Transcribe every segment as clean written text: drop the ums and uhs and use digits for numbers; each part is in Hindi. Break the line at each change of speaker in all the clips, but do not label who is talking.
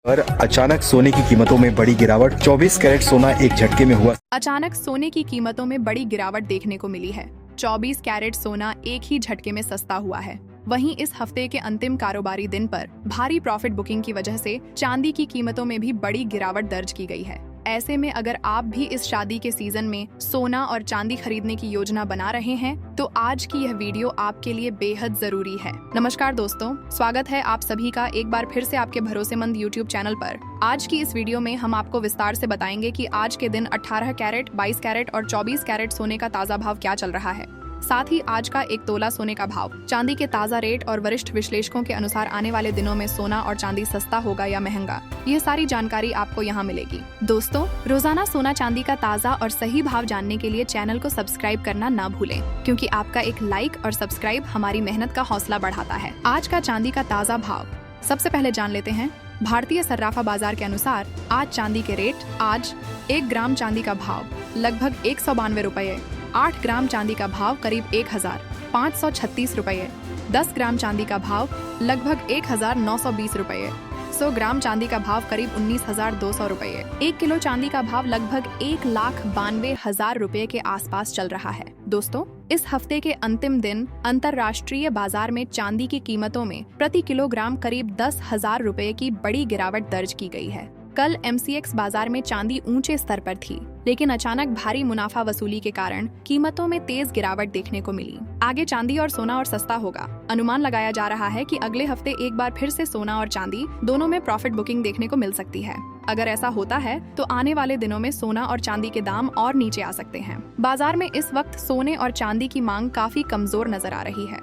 पर अचानक सोने की कीमतों में बड़ी गिरावट। 24 कैरेट सोना एक झटके में हुआ।
अचानक सोने की कीमतों में बड़ी गिरावट देखने को मिली है। 24 कैरेट सोना एक ही झटके में सस्ता हुआ है। वहीं इस हफ्ते के अंतिम कारोबारी दिन पर भारी प्रॉफिट बुकिंग की वजह से चांदी की कीमतों में भी बड़ी गिरावट दर्ज की गई है। ऐसे में अगर आप भी इस शादी के सीजन में सोना और चांदी खरीदने की योजना बना रहे हैं तो आज की यह वीडियो आपके लिए बेहद जरूरी है। नमस्कार दोस्तों, स्वागत है आप सभी का एक बार फिर से आपके भरोसेमंद YouTube चैनल पर। आज की इस वीडियो में हम आपको विस्तार से बताएंगे कि आज के दिन 18 कैरेट, 22 कैरेट और 24 कैरेट सोने का ताजा भाव क्या चल रहा है। साथ ही आज का एक तोला सोने का भाव, चांदी के ताजा रेट और वरिष्ठ विश्लेषकों के अनुसार आने वाले दिनों में सोना और चांदी सस्ता होगा या महंगा, ये सारी जानकारी आपको यहाँ मिलेगी। दोस्तों, रोजाना सोना चांदी का ताजा और सही भाव जानने के लिए चैनल को सब्सक्राइब करना ना भूलें, क्योंकि आपका एक लाइक और सब्सक्राइब हमारी मेहनत का हौसला बढ़ाता है। आज का चांदी का ताजा भाव सबसे पहले जान लेते हैं। भारतीय सर्राफा बाजार के अनुसार आज चांदी के रेट। आज 1 ग्राम चांदी का भाव लगभग 192 रुपये। 8 ग्राम चांदी का भाव करीब 1536 रुपये। 10 ग्राम चांदी का भाव लगभग 1920 रुपये। 100 ग्राम चांदी का भाव करीब 19,200 रुपये। 1 किलो चांदी का भाव लगभग 1,92,000 रुपये के आसपास चल रहा है। दोस्तों, इस हफ्ते के अंतिम दिन अंतर्राष्ट्रीय बाजार में चांदी की कीमतों में प्रति किलोग्राम करीब 10,000 रुपये की बड़ी गिरावट दर्ज की गई है। कल MCX बाजार में चांदी ऊंचे स्तर पर थी, लेकिन अचानक भारी मुनाफा वसूली के कारण कीमतों में तेज गिरावट देखने को मिली। आगे चांदी और सोना और सस्ता होगा। अनुमान लगाया जा रहा है कि अगले हफ्ते एक बार फिर से सोना और चांदी दोनों में प्रॉफिट बुकिंग देखने को मिल सकती है। अगर ऐसा होता है तो आने वाले दिनों में सोना और चांदी के दाम और नीचे आ सकते हैं। बाजार में इस वक्त सोने और चांदी की मांग काफी कमजोर नजर आ रही है।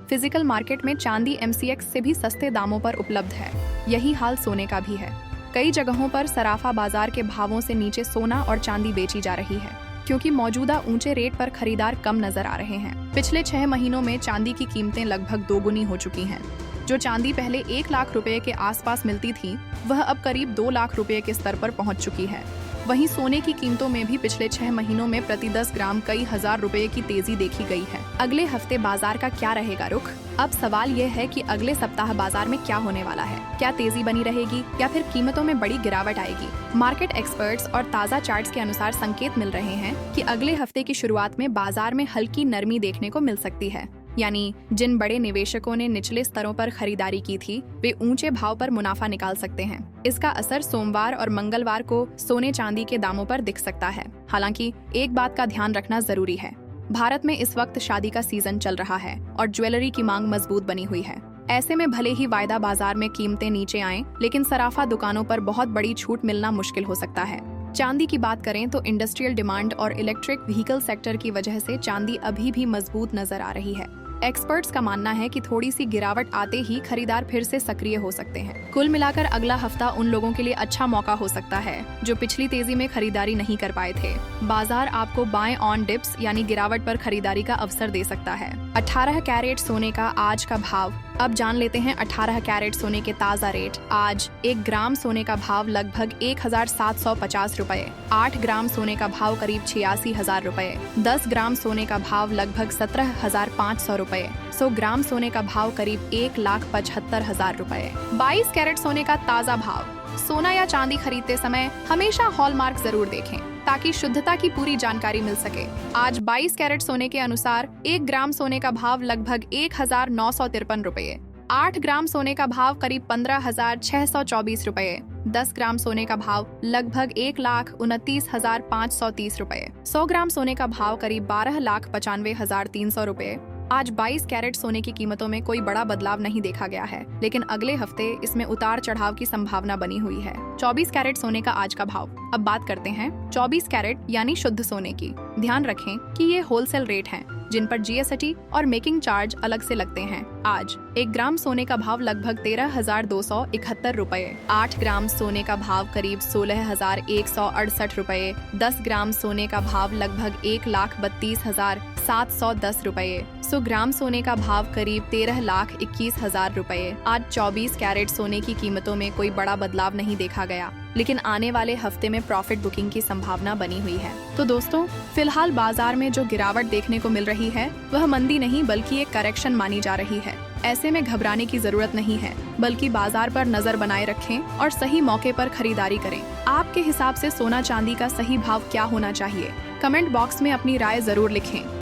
फिजिकल मार्केट में चांदी MCX से भी सस्ते दामों पर उपलब्ध है। यही हाल सोने का भी है। कई जगहों पर सराफा बाजार के भावों से नीचे सोना और चांदी बेची जा रही है, क्योंकि मौजूदा ऊंचे रेट पर खरीदार कम नजर आ रहे हैं। पिछले 6 महीनों में चांदी की कीमतें लगभग दोगुनी हो चुकी हैं। जो चांदी पहले 1 लाख रुपए के आसपास मिलती थी, वह अब करीब 2 लाख रुपए के स्तर पर पहुंच चुकी है। वहीं सोने की कीमतों में भी पिछले 6 महीनों में प्रति 10 ग्राम कई हजार रुपए की तेजी देखी गई है। अगले हफ्ते बाजार का क्या रहेगा रुख? अब सवाल यह है कि अगले सप्ताह बाजार में क्या होने वाला है। क्या तेजी बनी रहेगी या फिर कीमतों में बड़ी गिरावट आएगी? मार्केट एक्सपर्ट्स और ताज़ा चार्ट्स के अनुसार संकेत मिल रहे हैं कि अगले हफ्ते की शुरुआत में बाजार में हल्की नरमी देखने को मिल सकती है। यानी जिन बड़े निवेशकों ने निचले स्तरों पर खरीदारी की थी, वे ऊंचे भाव पर मुनाफा निकाल सकते हैं। इसका असर सोमवार और मंगलवार को सोने चांदी के दामों पर दिख सकता है। हालांकि एक बात का ध्यान रखना जरूरी है। भारत में इस वक्त शादी का सीजन चल रहा है और ज्वेलरी की मांग मजबूत बनी हुई है। ऐसे में भले ही वायदा बाजार में कीमतें नीचे आएं, लेकिन सराफा दुकानों पर बहुत बड़ी छूट मिलना मुश्किल हो सकता है। चांदी की बात करें तो इंडस्ट्रियल डिमांड और इलेक्ट्रिक व्हीकल सेक्टर की वजह से चांदी अभी भी मजबूत नजर आ रही है। एक्सपर्ट्स का मानना है कि थोड़ी सी गिरावट आते ही खरीदार फिर से सक्रिय हो सकते हैं। कुल मिलाकर अगला हफ्ता उन लोगों के लिए अच्छा मौका हो सकता है जो पिछली तेजी में खरीदारी नहीं कर पाए थे। बाजार आपको बाय ऑन डिप्स यानी गिरावट पर खरीदारी का अवसर दे सकता है। 18 कैरेट सोने का आज का भाव। अब जान लेते हैं 18 कैरेट सोने के ताजा रेट। आज 1 ग्राम सोने का भाव लगभग 1,750 रुपये। 8 ग्राम सोने का भाव करीब 86,000 रुपये। 10 ग्राम सोने का भाव लगभग 17,500 रुपये। 100 ग्राम सोने का भाव करीब 1,75,000 रुपये। 22 कैरेट सोने का ताजा भाव। सोना या चांदी खरीदते समय हमेशा हॉलमार्क जरूर देखें, ताकि शुद्धता की पूरी जानकारी मिल सके। आज 22 कैरेट सोने के अनुसार 1 ग्राम सोने का भाव लगभग 1,953 रुपये। 8 ग्राम सोने का भाव करीब 15,624 रुपये। 10 ग्राम सोने का भाव लगभग 1,29,530 रुपये। 100 ग्राम सोने का भाव करीब 12,95,300 रुपये। आज 22 कैरेट सोने की कीमतों में कोई बड़ा बदलाव नहीं देखा गया है, लेकिन अगले हफ्ते इसमें उतार चढ़ाव की संभावना बनी हुई है। 24 कैरेट सोने का आज का भाव। अब बात करते हैं 24 कैरेट यानी शुद्ध सोने की। ध्यान रखें कि ये होलसेल रेट हैं, जिन पर GST और मेकिंग चार्ज अलग से लगते हैं। आज 1 ग्राम सोने का भाव लगभग 13,271 रुपये। 8 ग्राम सोने का भाव करीब 16,168 रुपये। 10 ग्राम सोने का भाव लगभग 1,32,710 रुपये। 100 ग्राम सोने का भाव करीब 13,21,000 रुपये। आज 24 कैरेट सोने की कीमतों में कोई बड़ा बदलाव नहीं देखा गया, लेकिन आने वाले हफ्ते में प्रॉफिट बुकिंग की संभावना बनी हुई है। तो दोस्तों, फिलहाल बाजार में जो गिरावट देखने को मिल रही है वह मंदी नहीं बल्कि एक करेक्शन मानी जा रही है। ऐसे में घबराने की जरूरत नहीं है, बल्कि बाजार पर नजर बनाए रखें और सही मौके पर खरीदारी करें। आपके हिसाब से सोना चांदी का सही भाव क्या होना चाहिए? कमेंट बॉक्स में अपनी राय जरूर लिखें।